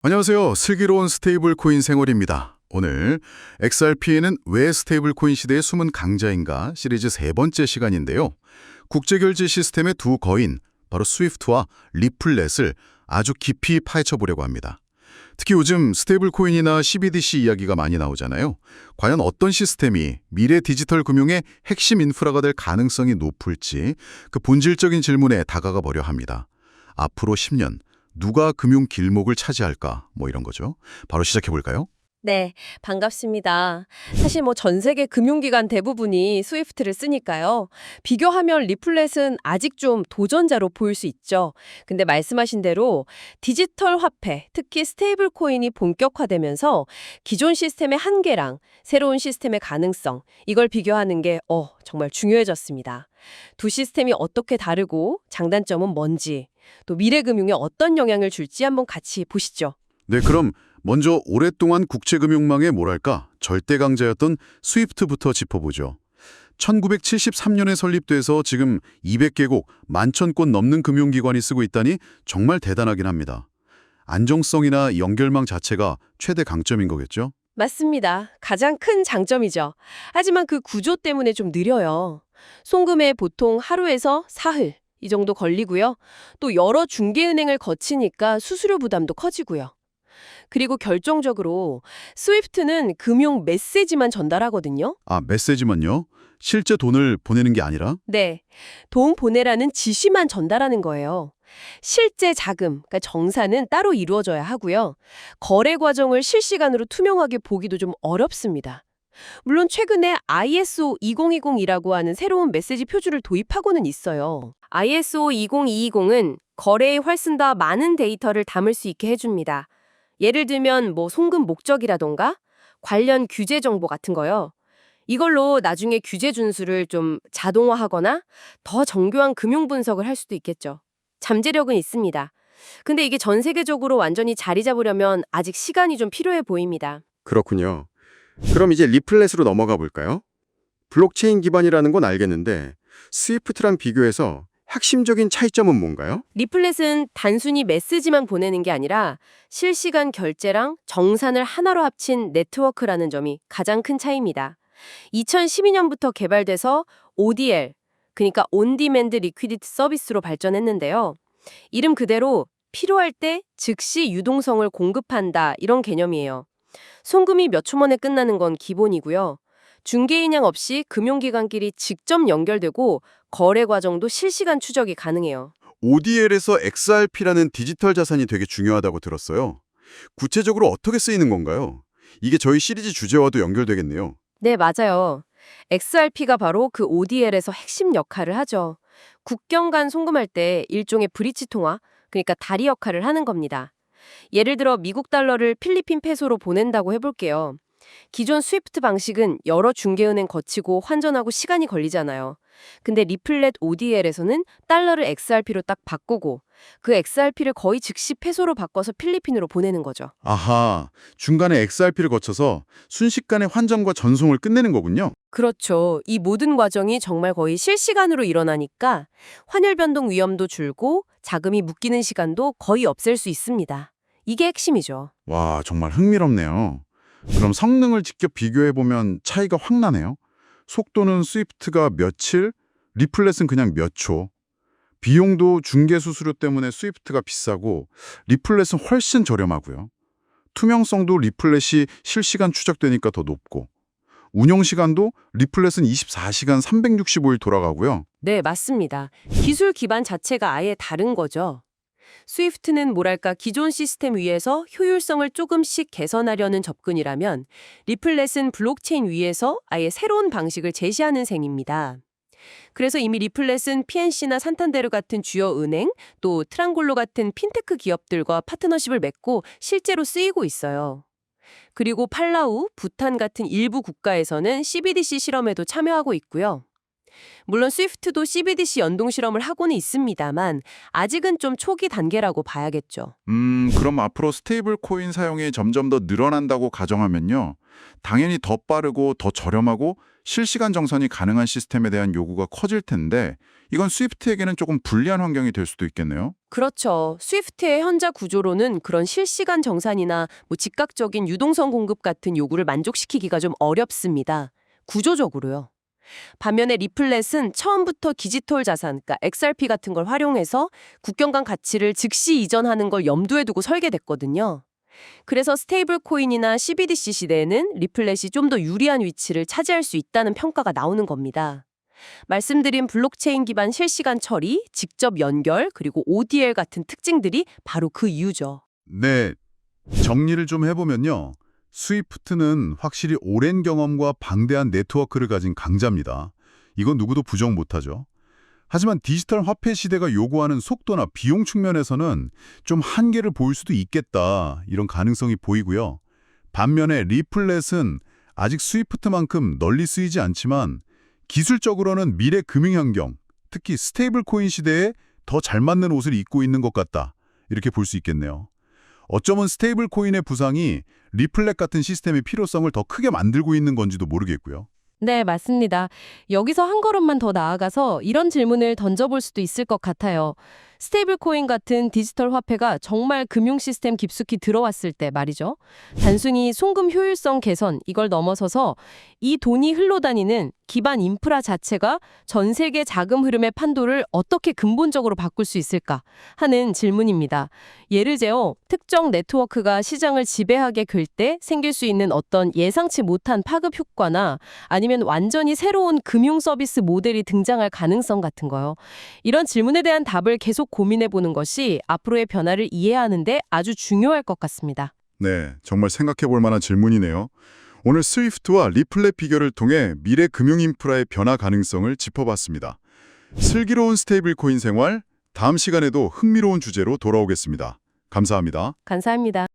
안녕하세요. 슬기로운 스테이블 코인 생활입니다. 오늘 XRP는 왜 스테이블 코인 시대의 숨은 강자인가 시리즈 세 번째 시간인데요. 국제결제 시스템의 두 거인, 바로 스위프트와 리플렛을 아주 깊이 파헤쳐 보려고 합니다. 특히 요즘 스테이블 코인이나 CBDC 이야기가 많이 나오잖아요. 과연 어떤 시스템이 미래 디지털 금융의 핵심 인프라가 될 가능성이 높을지 그 본질적인 질문에 다가가 보려 합니다. 앞으로 10년 누가 금융 길목을 차지할까? 이런 거죠. 바로 시작해 볼까요? 네, 반갑습니다. 사실 전 세계 금융기관 대부분이 스위프트를 쓰니까요. 비교하면 리플렛은 아직 좀 도전자로 보일 수 있죠. 근데 말씀하신 대로 디지털 화폐, 특히 스테이블 코인이 본격화되면서 기존 시스템의 한계랑 새로운 시스템의 가능성, 이걸 비교하는 게 정말 중요해졌습니다. 두 시스템이 어떻게 다르고 장단점은 뭔지, 또 미래 금융에 어떤 영향을 줄지 한번 같이 보시죠. 네, 그럼 먼저 오랫동안 국제금융망의 절대 강자였던 스위프트부터 짚어보죠. 1973년에 설립돼서 지금 200개국, 11,000곳 넘는 금융기관이 쓰고 있다니 정말 대단하긴 합니다. 안정성이나 연결망 자체가 최대 강점인 거겠죠? 맞습니다. 가장 큰 장점이죠. 하지만 그 구조 때문에 좀 느려요. 송금에 보통 하루에서 사흘 이 정도 걸리고요. 또 여러 중개은행을 거치니까 수수료 부담도 커지고요. 그리고 결정적으로 스위프트는 금융 메시지만 전달하거든요. 아, 메시지만요? 실제 돈을 보내는 게 아니라? 네, 돈 보내라는 지시만 전달하는 거예요. 실제 자금, 그러니까 정산은 따로 이루어져야 하고요. 거래 과정을 실시간으로 투명하게 보기도 좀 어렵습니다. 물론 최근에 ISO 2020이라고 하는 새로운 메시지 표준을 도입하고는 있어요. ISO 2020은 거래에 훨씬 더 많은 데이터를 담을 수 있게 해줍니다. 예를 들면 송금 목적이라던가 관련 규제 정보 같은 거요. 이걸로 나중에 규제 준수를 좀 자동화하거나 더 정교한 금융 분석을 할 수도 있겠죠. 잠재력은 있습니다. 근데 이게 전 세계적으로 완전히 자리 잡으려면 아직 시간이 좀 필요해 보입니다. 그렇군요. 그럼 이제 리플렛으로 넘어가 볼까요? 블록체인 기반이라는 건 알겠는데 스위프트랑 비교해서 핵심적인 차이점은 뭔가요? 리플렛은 단순히 메시지만 보내는 게 아니라 실시간 결제랑 정산을 하나로 합친 네트워크라는 점이 가장 큰 차이입니다. 2012년부터 개발돼서 ODL, 그러니까 온디맨드 리퀴디티 서비스로 발전했는데요. 이름 그대로 필요할 때 즉시 유동성을 공급한다 이런 개념이에요. 송금이 몇 초 만에 끝나는 건 기본이고요. 중개인양 없이 금융기관끼리 직접 연결되고 거래 과정도 실시간 추적이 가능해요. ODL에서 XRP라는 디지털 자산이 되게 중요하다고 들었어요. 구체적으로 어떻게 쓰이는 건가요? 이게 저희 시리즈 주제와도 연결되겠네요. 네, 맞아요. XRP가 바로 그 ODL에서 핵심 역할을 하죠. 국경 간 송금할 때 일종의 브릿지 통화, 그러니까 다리 역할을 하는 겁니다. 예를 들어 미국 달러를 필리핀 페소로 보낸다고 해볼게요. 기존 스위프트 방식은 여러 중개은행 거치고 환전하고 시간이 걸리잖아요. 근데 리플렛 ODL에서는 달러를 XRP로 딱 바꾸고 그 XRP를 거의 즉시 페소로 바꿔서 필리핀으로 보내는 거죠. 아하, 중간에 XRP를 거쳐서 순식간에 환전과 전송을 끝내는 거군요. 그렇죠. 이 모든 과정이 정말 거의 실시간으로 일어나니까 환율 변동 위험도 줄고 자금이 묶이는 시간도 거의 없앨 수 있습니다. 이게 핵심이죠. 와, 정말 흥미롭네요. 그럼 성능을 직접 비교해보면 차이가 확 나네요. 속도는 스위프트가 며칠, 리플렛은 그냥 몇 초. 비용도 중개 수수료 때문에 스위프트가 비싸고 리플렛은 훨씬 저렴하고요. 투명성도 리플렛이 실시간 추적되니까 더 높고 운영 시간도 리플렛은 24시간 365일 돌아가고요. 네, 맞습니다. 기술 기반 자체가 아예 다른 거죠. 스위프트는 기존 시스템 위에서 효율성을 조금씩 개선하려는 접근이라면 리플렛은 블록체인 위에서 아예 새로운 방식을 제시하는 셈입니다. 그래서 이미 리플렛은 PNC나 산탄데르 같은 주요 은행, 또 트랑골로 같은 핀테크 기업들과 파트너십을 맺고 실제로 쓰이고 있어요. 그리고 팔라우, 부탄 같은 일부 국가에서는 CBDC 실험에도 참여하고 있고요. 물론 스위프트도 CBDC 연동 실험을 하고는 있습니다만 아직은 좀 초기 단계라고 봐야겠죠. 그럼 앞으로 스테이블 코인 사용이 점점 더 늘어난다고 가정하면요. 당연히 더 빠르고 더 저렴하고 실시간 정산이 가능한 시스템에 대한 요구가 커질 텐데 이건 스위프트에게는 조금 불리한 환경이 될 수도 있겠네요. 그렇죠. 스위프트의 현재 구조로는 그런 실시간 정산이나 즉각적인 유동성 공급 같은 요구를 만족시키기가 좀 어렵습니다. 구조적으로요. 반면에 리플렛은 처음부터 디지털 자산, 그러니까 XRP 같은 걸 활용해서 국경 간 가치를 즉시 이전하는 걸 염두에 두고 설계됐거든요. 그래서 스테이블 코인이나 CBDC 시대에는 리플렛이 좀 더 유리한 위치를 차지할 수 있다는 평가가 나오는 겁니다. 말씀드린 블록체인 기반 실시간 처리, 직접 연결, 그리고 ODL 같은 특징들이 바로 그 이유죠. 네, 정리를 좀 해보면요. 스위프트는 확실히 오랜 경험과 방대한 네트워크를 가진 강자입니다. 이건 누구도 부정 못하죠. 하지만 디지털 화폐 시대가 요구하는 속도나 비용 측면에서는 좀 한계를 보일 수도 있겠다, 이런 가능성이 보이고요. 반면에 리플렛은 아직 스위프트만큼 널리 쓰이지 않지만 기술적으로는 미래 금융환경, 특히 스테이블 코인 시대에 더 잘 맞는 옷을 입고 있는 것 같다, 이렇게 볼 수 있겠네요. 어쩌면 스테이블 코인의 부상이 리플렛 같은 시스템의 필요성을 더 크게 만들고 있는 건지도 모르겠고요. 네, 맞습니다. 여기서 한 걸음만 더 나아가서 이런 질문을 던져볼 수도 있을 것 같아요. 스테이블 코인 같은 디지털 화폐가 정말 금융 시스템 깊숙이 들어왔을 때 말이죠. 단순히 송금 효율성 개선 이걸 넘어서서 이 돈이 흘러다니는 기반 인프라 자체가 전 세계 자금 흐름의 판도를 어떻게 근본적으로 바꿀 수 있을까 하는 질문입니다. 예를 들어 특정 네트워크가 시장을 지배하게 될 때 생길 수 있는 어떤 예상치 못한 파급 효과나 아니면 완전히 새로운 금융 서비스 모델이 등장할 가능성 같은 거요. 이런 질문에 대한 답을 계속 고민해보는 것이 앞으로의 변화를 이해하는 데 아주 중요할 것 같습니다. 네, 정말 생각해 볼 만한 질문이네요. 오늘 스위프트와 리플렛 비교를 통해 미래 금융 인프라의 변화 가능성을 짚어봤습니다. 슬기로운 스테이블 코인 생활, 다음 시간에도 흥미로운 주제로 돌아오겠습니다. 감사합니다. 감사합니다.